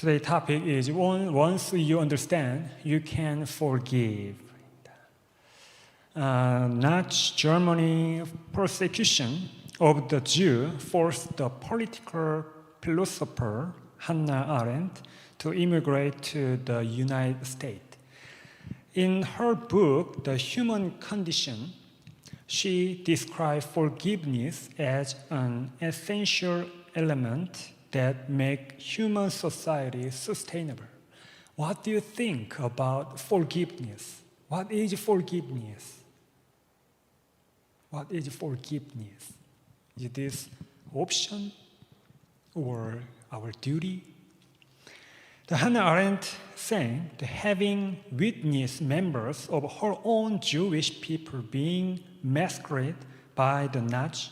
Today's topic is once you understand, you can forgive. Nazi Germany persecution of the Jew forced the political philosopher Hannah Arendt to immigrate to the United States. In her book, The Human Condition, she described forgiveness as an essential element that makes human society sustainable. What do you think about forgiveness? What is forgiveness? What is forgiveness? Is this option or our duty? The Hannah Arendt saying that having witnessed members of her own Jewish people being massacred by the Nazis,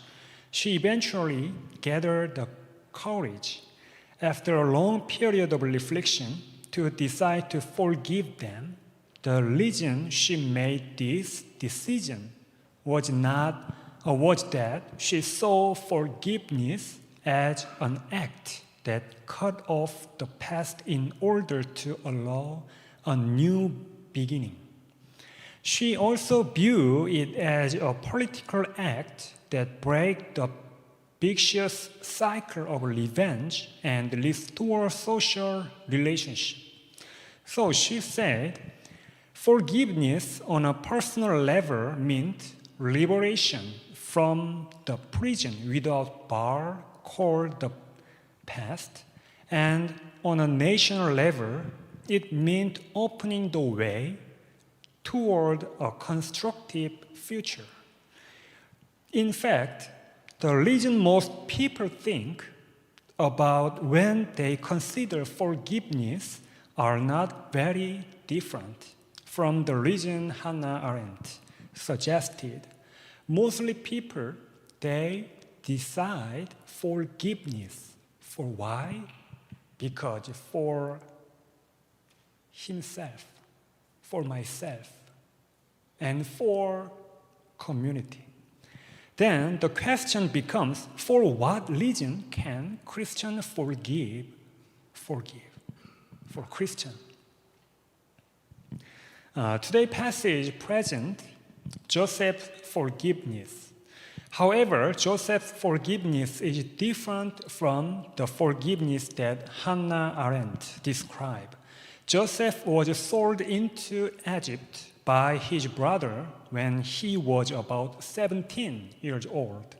she eventually gathered the courage, after a long period of reflection, to decide to forgive them. The reason she made this decision was that she saw forgiveness as an act that cut off the past in order to allow a new beginning. She also viewed it as a political act that breaks the vicious cycle of revenge and restore social relationship. So she said, forgiveness on a personal level meant liberation from the prison without bar called the past, and on a national level, it meant opening the way toward a constructive future. In fact, the reason most people think about when they consider forgiveness are not very different from the reason Hannah Arendt suggested. Mostly people, they decide forgiveness. For why? Because for himself, for myself, and for community. Then the question becomes, for what reason can Christians forgive? For Christian. Today's passage presents Joseph's forgiveness. However, Joseph's forgiveness is different from the forgiveness that Hannah Arendt described. Joseph was sold into Egypt by his brother when he was about 17 years old.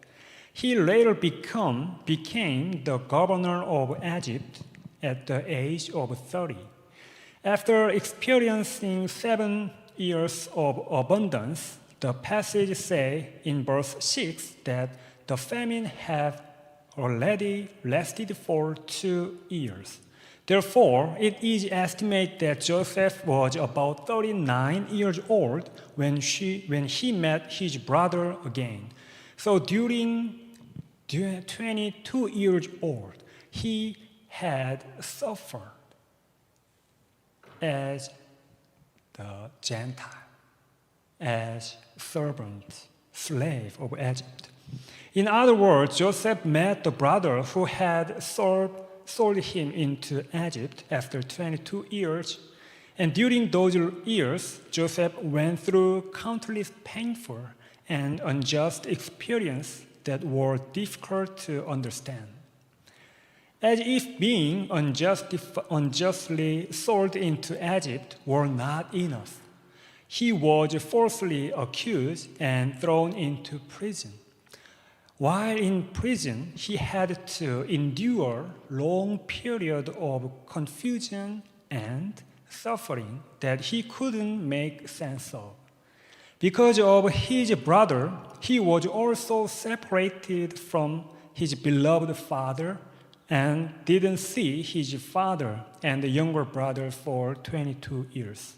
He later became the governor of Egypt at the age of 30. After experiencing 7 years of abundance, the passage says in verse 6 that the famine had already lasted for 2 years. Therefore, it is estimated that Joseph was about 39 years old when he met his brother again. So during 22 years old, he had suffered as the Gentile, as servant, slave of Egypt. In other words, Joseph met the brother who had sold him into Egypt after 22 years. And during those years, Joseph went through countless painful and unjust experiences that were difficult to understand. As if being unjustly sold into Egypt were not enough, he was falsely accused and thrown into prison. While in prison, he had to endure long period of confusion and suffering that he couldn't make sense of. Because of his brother, he was also separated from his beloved father and didn't see his father and the younger brother for 22 years.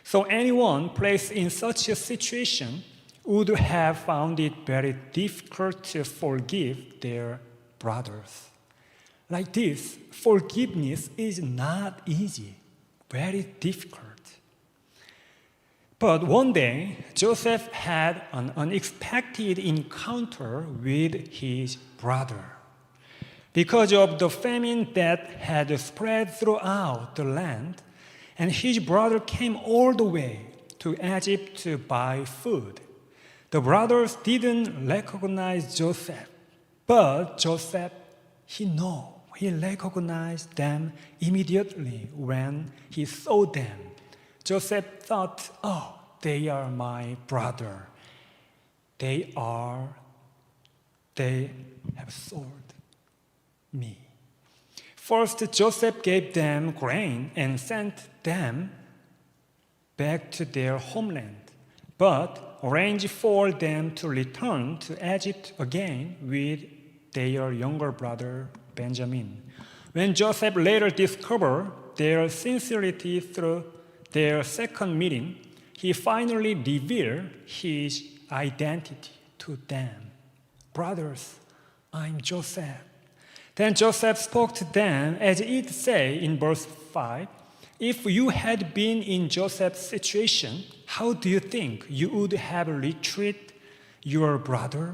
So anyone placed in such a situation would have found it very difficult to forgive their brothers. Like this, forgiveness is not easy, very difficult. But one day, Joseph had an unexpected encounter with his brother. because of the famine that had spread throughout the land, and his brother came all the way to Egypt to buy food. The brothers didn't recognize Joseph, but Joseph, he recognized them immediately when he saw them. Joseph thought, oh, they are my brother. They have sold me. First, Joseph gave them grain and sent them back to their homeland, but arranged for them to return to Egypt again with their younger brother Benjamin. When Joseph later discovered their sincerity through their second meeting, he finally revealed his identity to them. Brothers, I'm Joseph. Then Joseph spoke to them as it says in verse 5, if you had been in Joseph's situation, how do you think you would have treated your brother?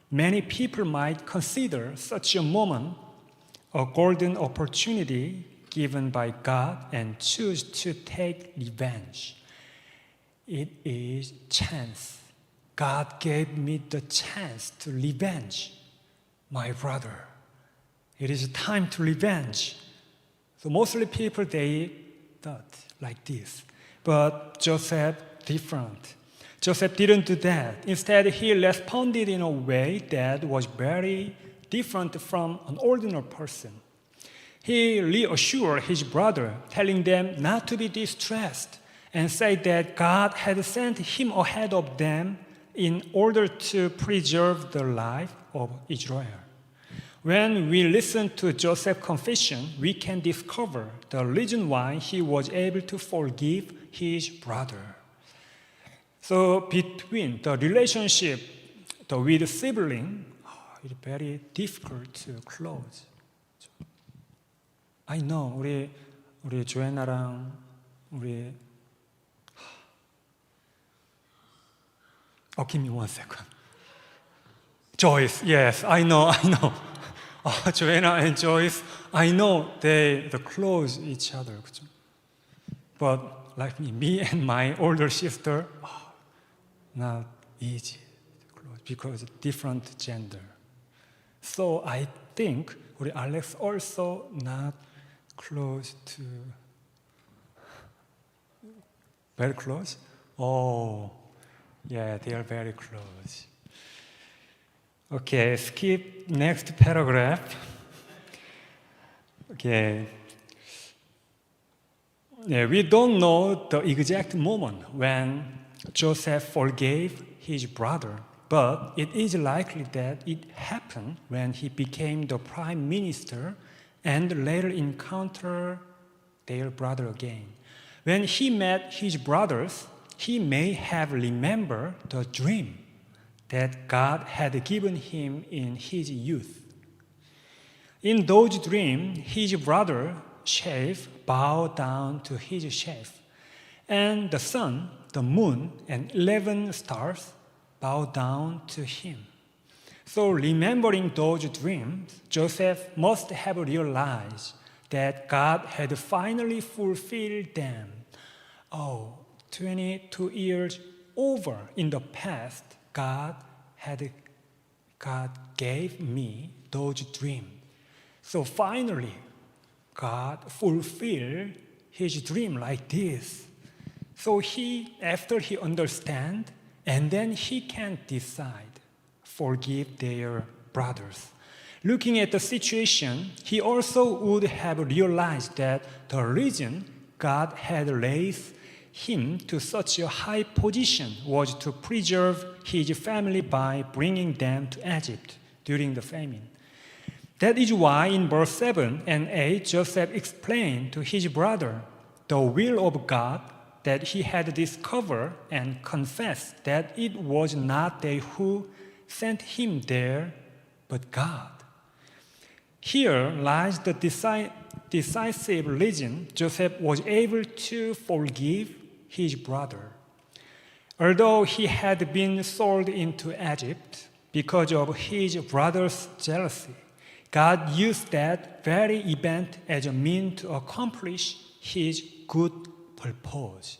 Many people might consider such a moment a golden opportunity given by God and choose to take revenge. It is chance. God gave me the chance to revenge my brother. It is time to revenge. So mostly people, they thought like this. But Joseph, different. Joseph didn't do that. Instead, he responded in a way that was very different from an ordinary person. He reassured his brother, telling them not to be distressed, and said that God had sent him ahead of them in order to preserve the life of Israel. When we listen to Joseph's confession, we can discover the reason why he was able to forgive his brother. So between the relationship with sibling, it's very difficult to close. I know 우리 조애나랑 우리 give me 1 second. Joyce, yes, I know. Joanna and Joyce, I know they close each other. 그죠? But like me and my older sister, not easy to close because different gender. So I think 우리 Alex also not close to very close. Oh, yeah, they are very close. Okay, skip next paragraph. Okay. Yeah, we don't know the exact moment when Joseph forgave his brother, but it is likely that it happened when he became the prime minister and later encountered their brother again. When he met his brothers, he may have remembered the dream that God had given him in his youth. In those dreams, his brother chef bowed down to his chef, and the sun, the moon, and 11 stars bowed down to him. So remembering those dreams, Joseph must have realized that God had finally fulfilled them. 22 years over in the past, God gave me those dreams. So finally, God fulfilled his dream like this. So after he understands, and then he can decide, forgive their brothers. Looking at the situation, he also would have realized that the reason God had raised him to such a high position was to preserve his family by bringing them to Egypt during the famine. That is why in verse 7 and 8, Joseph explained to his brother the will of God that he had discovered and confessed that it was not they who sent him there, but God. Here lies the decisive reason Joseph was able to forgive his brother. Although he had been sold into Egypt because of his brother's jealousy, God used that very event as a means to accomplish His good purpose.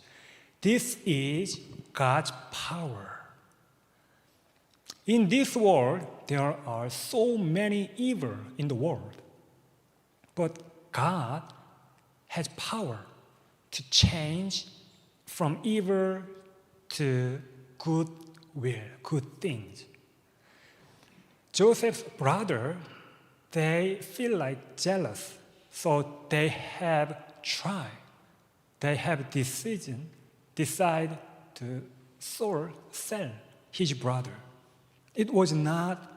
This is God's power. In this world, there are so many evil in the world. But God has power to change from evil to good will, good things. Joseph's brother, they feel like jealous, so they have tried. They have decide to sell his brother. It was not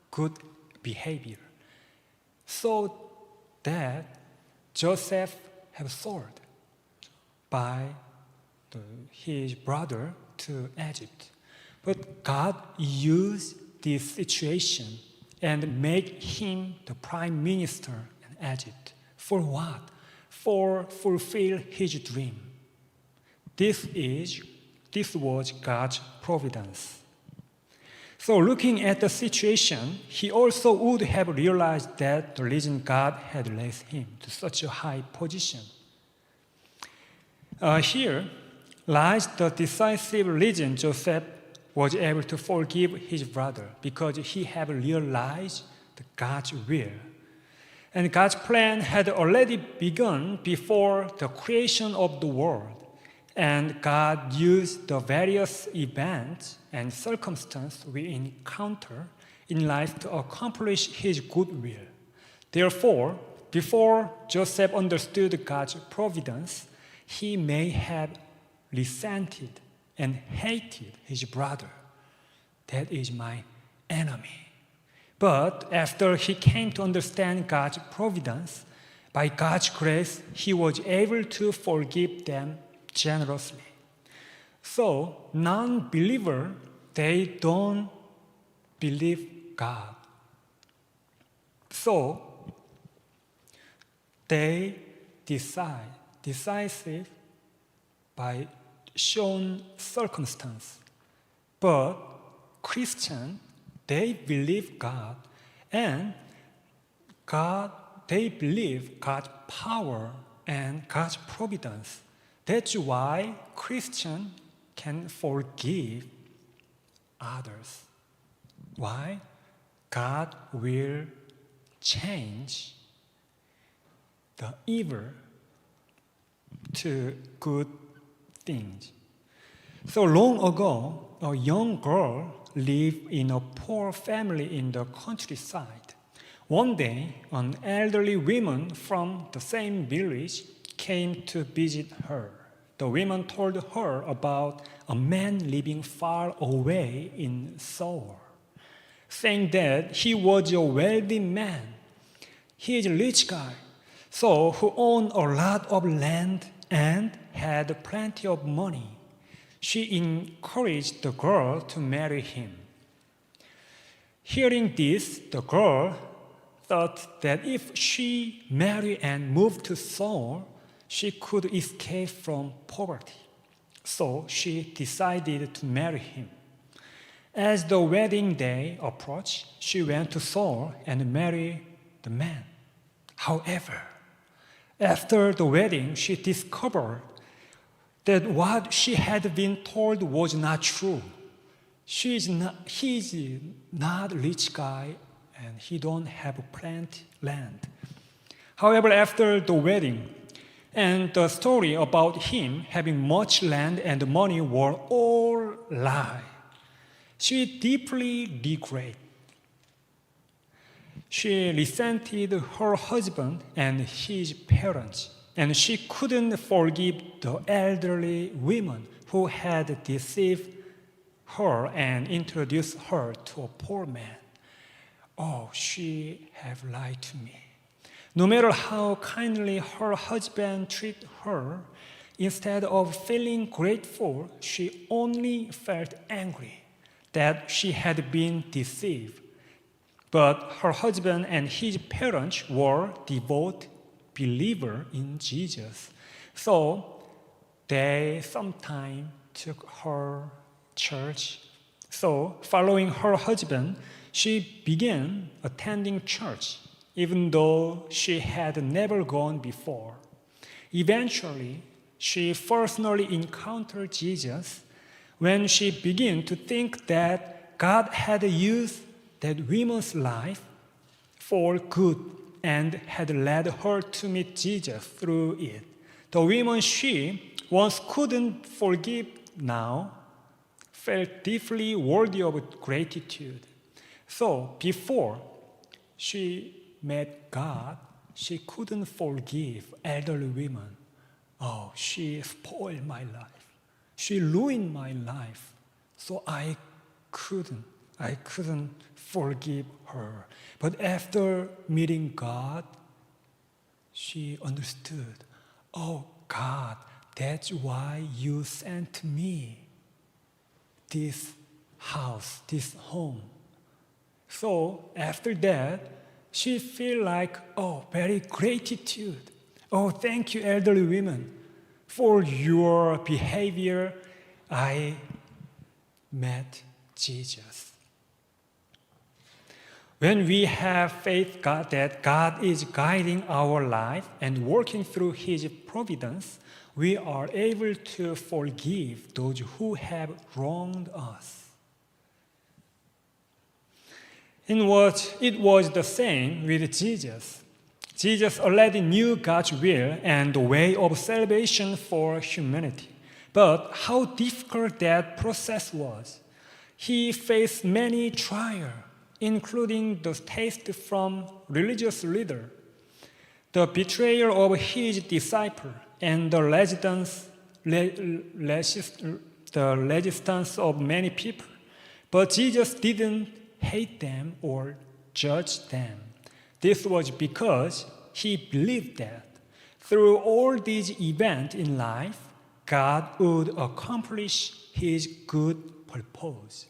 good behavior. So that Joseph have sold by his brother to Egypt. But God used this situation and made him the prime minister in Egypt. For what? For fulfill his dream. This was God's providence. So looking at the situation, he also would have realized that the reason God had raised him to such a high position. Here lies the decisive reason Joseph was able to forgive his brother, because he had realized God's will. And God's plan had already begun before the creation of the world. And God used the various events and circumstances we encounter in life to accomplish His good will. Therefore, before Joseph understood God's providence, he may have resented and hated his brother. That is my enemy. But after he came to understand God's providence, by God's grace, he was able to forgive them generously. So, non-believer, they don't believe God. So, they decisive by shown circumstance. But Christian, they believe God, and they believe God's power and God's providence. That's why Christian can forgive others. Why? God will change the evil to good things. So long ago, a young girl lived in a poor family in the countryside. One day, an elderly woman from the same village came to visit her. The woman told her about a man living far away in Seoul, saying that he was a wealthy man. He is a rich guy, so who owned a lot of land and had plenty of money. She encouraged the girl to marry him. Hearing this, the girl thought that if she married and moved to Seoul, she could escape from poverty. So she decided to marry him. As the wedding day approached, she went to Seoul and married the man. However, after the wedding, she discovered that what she had been told was not true. He is not a rich guy and he don't have plenty land. However, after the wedding, and the story about him having much land and money were all lie, she deeply regretted. She resented her husband and his parents, and she couldn't forgive the elderly woman who had deceived her and introduced her to a poor man. Oh, she have lied to me. No matter how kindly her husband treated her, instead of feeling grateful, she only felt angry that she had been deceived. But her husband and his parents were devout believers in Jesus. So they sometimes took her church. So following her husband, she began attending church. even though she had never gone before. Eventually, she personally encountered Jesus when she began to think that God had used that woman's life for good and had led her to meet Jesus through it. The woman she once couldn't forgive now felt deeply worthy of gratitude. So before she met God, she couldn't forgive elderly women. Oh, she spoiled my life. She ruined my life. So I couldn't forgive her. But after meeting God, she understood. Oh, God, that's why you sent me this house, this home. So after that, she feel like, oh, very gratitude. Oh, thank you, elderly women, for your behavior. I met Jesus. When we have faith that God is guiding our life and working through His providence, we are able to forgive those who have wronged us. It was the same with Jesus. Jesus already knew God's will and the way of salvation for humanity. But how difficult that process was. He faced many trials, including the taste from religious leaders, the betrayal of his disciple, and the resistance of many people. But Jesus didn't hate them or judge them. This was because he believed that through all these events in life, God would accomplish His good purpose.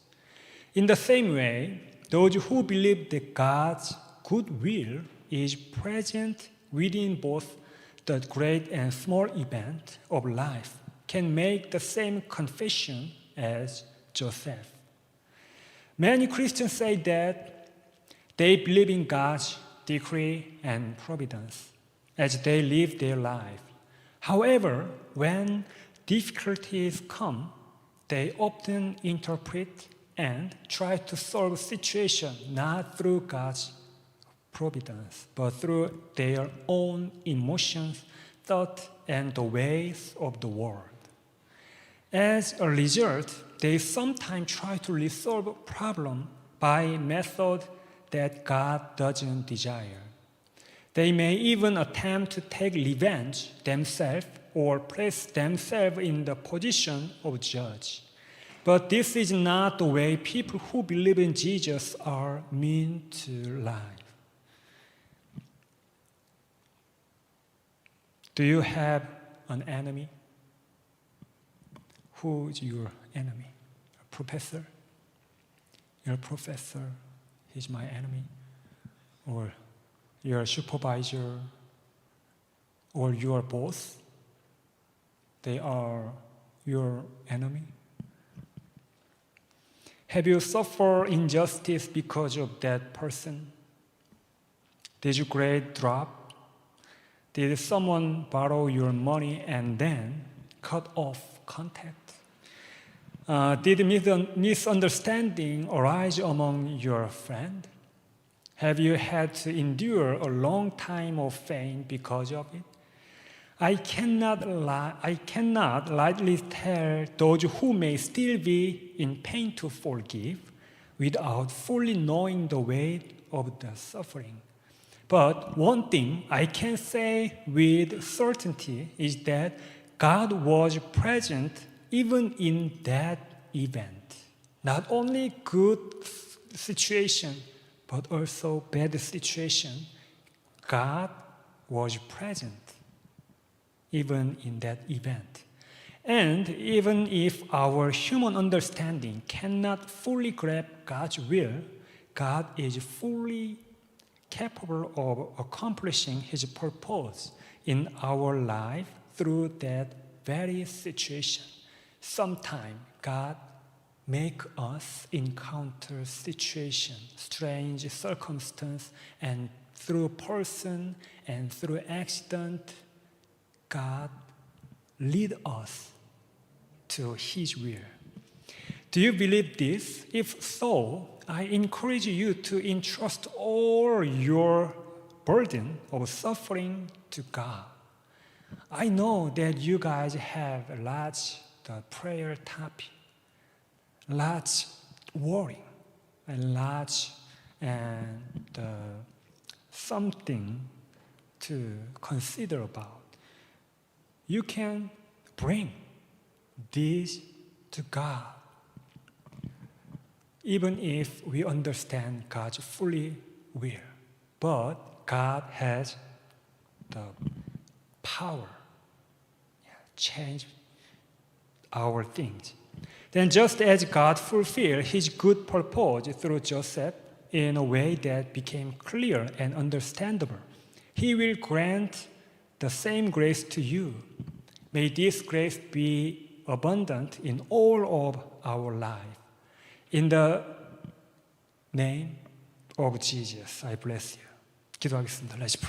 In the same way, those who believe that God's good will is present within both the great and small event of life can make the same confession as Joseph. Many Christians say that they believe in God's decree and providence as they live their life. However, when difficulties come, they often interpret and try to solve situations not through God's providence, but through their own emotions, thoughts, and the ways of the world. As a result, they sometimes try to resolve a problem by methods that God doesn't desire. They may even attempt to take revenge themselves or place themselves in the position of judge. But this is not the way people who believe in Jesus are meant to live. Do you have an enemy? Who is your enemy? A professor? Your professor, he's my enemy. Or your supervisor, or your boss, they are your enemy. Have you suffered injustice because of that person? Did your grade drop? Did someone borrow your money and then cut off contact? Did misunderstanding arise among your friends? Have you had to endure a long time of pain because of it? I cannot lightly tell those who may still be in pain to forgive without fully knowing the weight of the suffering. But one thing I can say with certainty is that God was present even in that event. Not only good situation, but also bad situation. God was present even in that event. And even if our human understanding cannot fully grasp God's will, God is fully capable of accomplishing His purpose in our life through that very situation. Sometimes God make us encounter situations, strange circumstances, and through person and through accident, God lead us to His will. Do you believe this? If so, I encourage you to entrust all your burden of suffering to God. I know that you guys have large prayer topic, large worry, and large something to consider about. You can bring this to God, even if we understand God's fully will. But God has the power to change our things. Then just as God fulfilled His good purpose through Joseph in a way that became clear and understandable, He will grant the same grace to you. May this grace be abundant in all of our life. In the name of Jesus, I bless you. 기도하겠습니다. Let's pray.